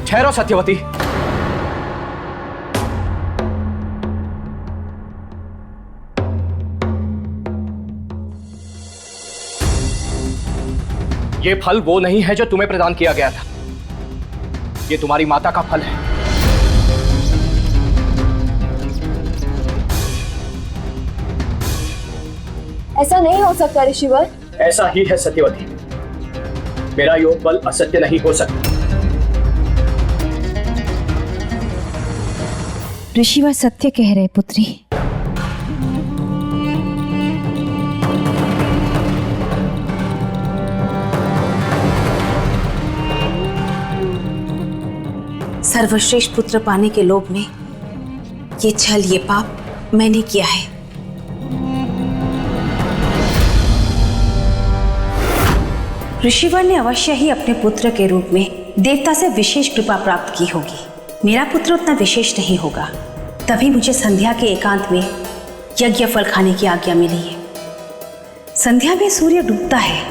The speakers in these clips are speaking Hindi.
ठहरो सत्यवती। ये फल वो नहीं है जो तुम्हें प्रदान किया गया था, ये तुम्हारी माता का फल है। ऐसा नहीं हो सकता ऋषिवर। ऐसा ही है सत्यवती, मेरा योग बल असत्य नहीं हो सकता। ऋषिवर सत्य कह रहे पुत्री। सर्वश्रेष्ठ पुत्र पाने के लोभ में ये छल, ये पाप मैंने किया है। ऋषिवर ने अवश्य ही अपने पुत्र के रूप में देवता से विशेष कृपा प्राप्त की होगी। मेरा पुत्र उतना विशेष नहीं होगा, तभी मुझे संध्या के एकांत में यज्ञ फल खाने की आज्ञा मिली है। संध्या में सूर्य डूबता है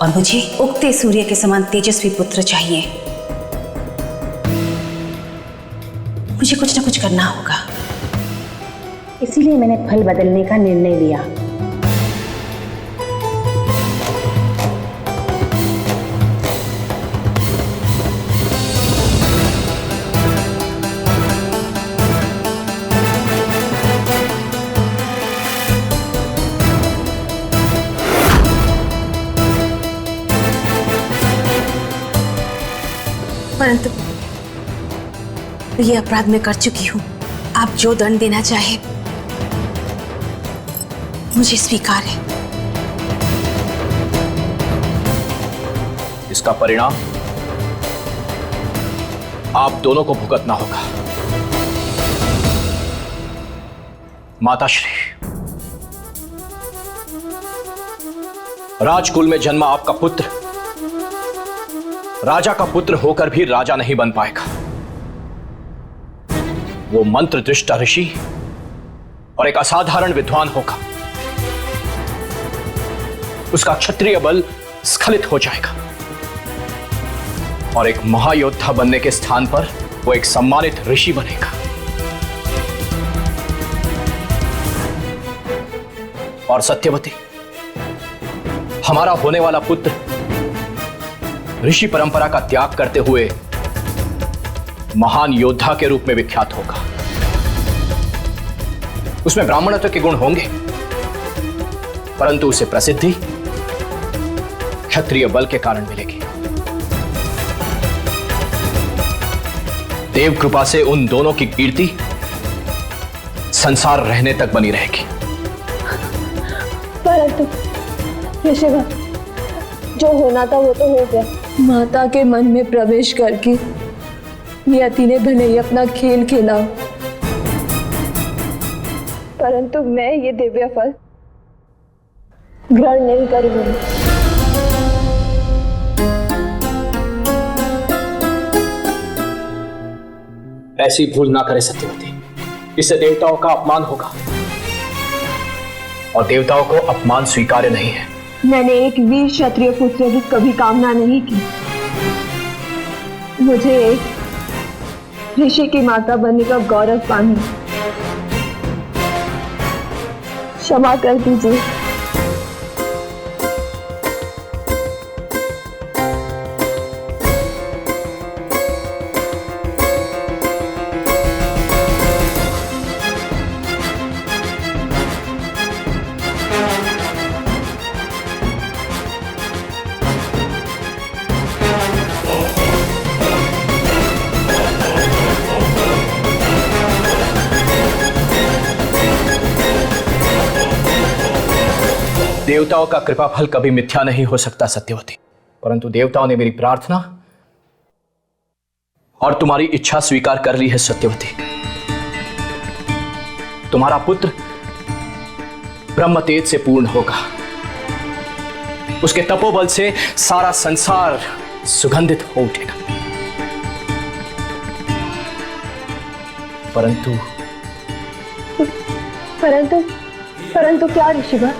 और मुझे उगते सूर्य के समान तेजस्वी पुत्र चाहिए। मुझे कुछ ना कुछ करना होगा, इसीलिए मैंने फल बदलने का निर्णय लिया। परंतु ये अपराध मैं कर चुकी हूं। आप जो दंड देना चाहे मुझे स्वीकार है। इसका परिणाम आप दोनों को भुगतना होगा। माताश्री, राजकुल में जन्मा आपका पुत्र राजा का पुत्र होकर भी राजा नहीं बन पाएगा। वो मंत्र दृष्टा ऋषि और एक असाधारण विद्वान होगा। उसका क्षत्रिय बल स्खलित हो जाएगा और एक महायोद्धा बनने के स्थान पर वो एक सम्मानित ऋषि बनेगा। और सत्यवती, हमारा होने वाला पुत्र ऋषि परंपरा का त्याग करते हुए महान योद्धा के रूप में विख्यात होगा। उसमें ब्राह्मणत्व के गुण होंगे, परंतु उसे प्रसिद्धि क्षत्रिय बल के कारण मिलेगी। देव कृपा से उन दोनों की कीर्ति संसार रहने तक बनी रहेगी। परंतु ऋषिवर, जो होना था वो तो हो गया। माता के मन में प्रवेश करके नियति ने भले ही अपना खेल खेला, परंतु मैं ये दिव्य फल ग्रहण नहीं करूंगी। ऐसी भूल ना करे सत्यवती, इससे देवताओं का अपमान होगा और देवताओं को अपमान स्वीकार्य नहीं है। मैंने एक वीर क्षत्रिय पुत्र की कभी कामना नहीं की। मुझे एक ऋषि की माता बनने का गौरव पाना। क्षमा कर दीजिए। देवताओं का कृपा फल कभी मिथ्या नहीं हो सकता सत्यवती, परंतु देवताओं ने मेरी प्रार्थना और तुम्हारी इच्छा स्वीकार कर ली है सत्यवती। तुम्हारा पुत्र ब्रह्म तेज से पूर्ण होगा। उसके तपोबल से सारा संसार सुगंधित हो उठेगा। परंतु परंतु परंतु क्या ऋषिवर?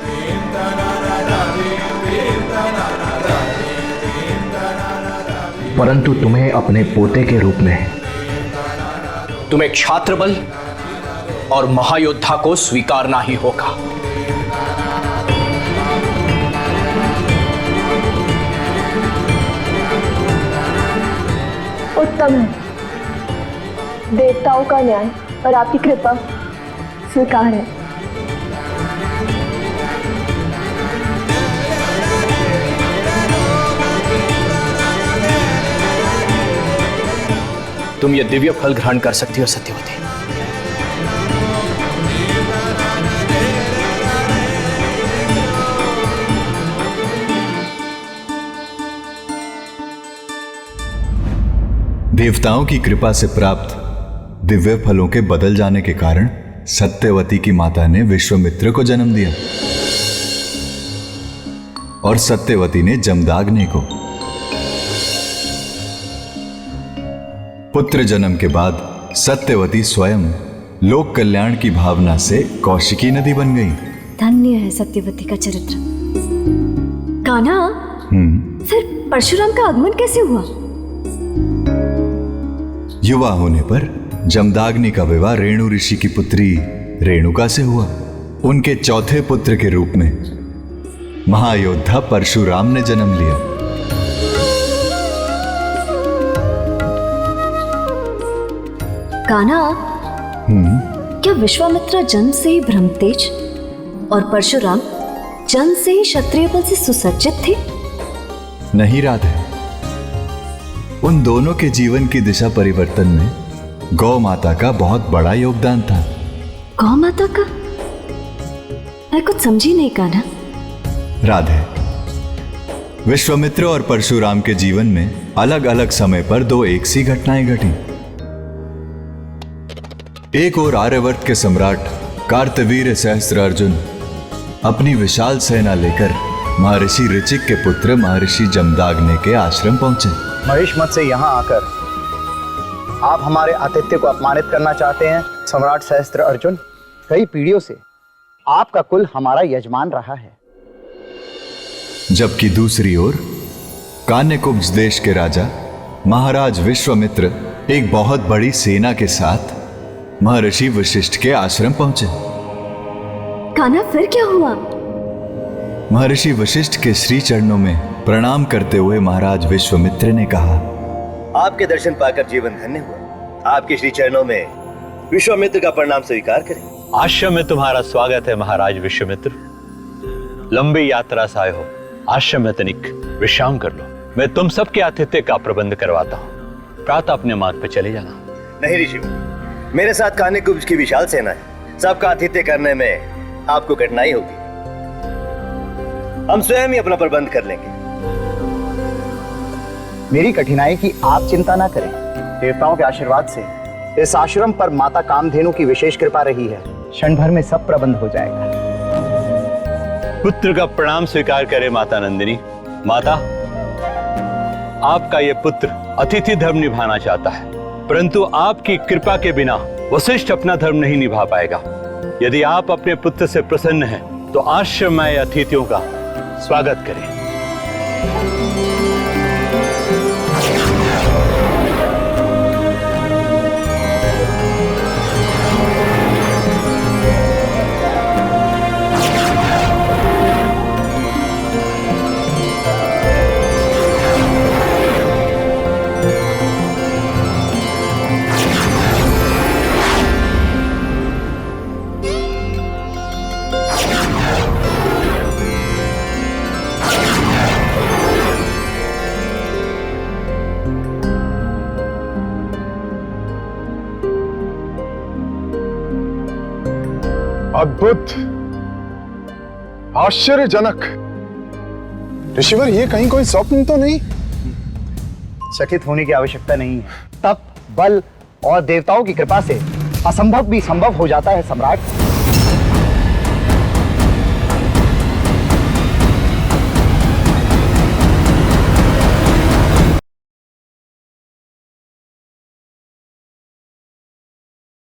परंतु तुम्हें अपने पोते के रूप में तुम्हें क्षात्र बल और महायोद्धा को स्वीकारना ही होगा। उत्तम है। देवताओं का न्याय और आपकी कृपा स्वीकार है। तुम ये दिव्य फल ग्रहण कर सकती हो सत्यवती। देवताओं की कृपा से प्राप्त दिव्य फलों के बदल जाने के कारण सत्यवती की माता ने विश्वामित्र को जन्म दिया और सत्यवती ने जमदाग्नि को। पुत्र जन्म के बाद सत्यवती स्वयं लोक कल्याण की भावना से कौशिकी नदी बन गई। धन्य है सत्यवती का चरित्र। कान्हा, फिर परशुराम का आगमन कैसे हुआ? युवा होने पर जमदाग्नि का विवाह रेणु ऋषि की पुत्री रेणुका से हुआ। उनके चौथे पुत्र के रूप में महायोद्धा परशुराम ने जन्म लिया। कान्हा, क्या विश्वामित्र जन्म से ही ब्रह्मतेज और परशुराम जन्म से ही क्षत्रिय बल से सुसज्जित थे? नहीं राधे, उन दोनों के जीवन की दिशा परिवर्तन में गौ माता का बहुत बड़ा योगदान था। गौ माता का? मैं कुछ समझी नहीं कान्हा। राधे, विश्वामित्र और परशुराम के जीवन में अलग अलग समय पर दो एक सी घटनाएं घटी। एक ओर आर्यवर्त के सम्राट कार्तवीर्य सहस्त्रार्जुन अपनी विशाल सेना लेकर महर्षि ऋचिक के पुत्र महर्षि जमदाग्नि के आश्रम पहुंचे। महेश मत से यहाँ आकर आप हमारे आतिथ्य को अपमानित करना चाहते हैं सम्राट सहस्त्र अर्जुन। कई पीढ़ियों से आपका कुल हमारा यजमान रहा है। जबकि दूसरी ओर कान्यकुब्ज देश के राजा महाराज विश्वामित्र एक बहुत बड़ी सेना के साथ महर्षि वशिष्ठ के आश्रम पहुंचे। कान्हा, फिर क्या हुआ? महर्षि वशिष्ठ के श्री चरणों में प्रणाम करते हुए महाराज विश्वामित्र ने कहा, आपके दर्शन पाकर जीवन धन्य हुआ। आपके श्री चरणों में विश्वामित्र का प्रणाम स्वीकार करें। आश्रम में तुम्हारा स्वागत है महाराज विश्वामित्र। लंबी यात्रा से आए हो, आश्रम में तनिक विश्राम कर लो। मैं तुम सबके आतिथ्य का प्रबंध करवाता हूँ। प्रातः अपने मार्ग पे चले जाना। नहीं ऋषि, मेरे साथ कान्यकुब्ज की विशाल सेना है। सबका आतिथ्य करने में आपको कठिनाई होगी। हम स्वयं ही अपना प्रबंध कर लेंगे। मेरी कठिनाई की आप चिंता ना करें। देवताओं के आशीर्वाद से इस आश्रम पर माता कामधेनु की विशेष कृपा रही है। क्षण भर में सब प्रबंध हो जाएगा। पुत्र का प्रणाम स्वीकार करे माता नंदिनी। माता, आपका यह पुत्र अतिथि धर्म निभाना चाहता है, परंतु आपकी कृपा के बिना वशिष्ठ अपना धर्म नहीं निभा पाएगा। यदि आप अपने पुत्र से प्रसन्न हैं, तो आश्रम में अतिथियों का स्वागत करें। अद्भुत, आश्चर्यजनक। ऋषिवर, ये कहीं कोई स्वप्न तो नहीं? चकित होने की आवश्यकता नहीं है। तप बल और देवताओं की कृपा से असंभव भी संभव हो जाता है सम्राट।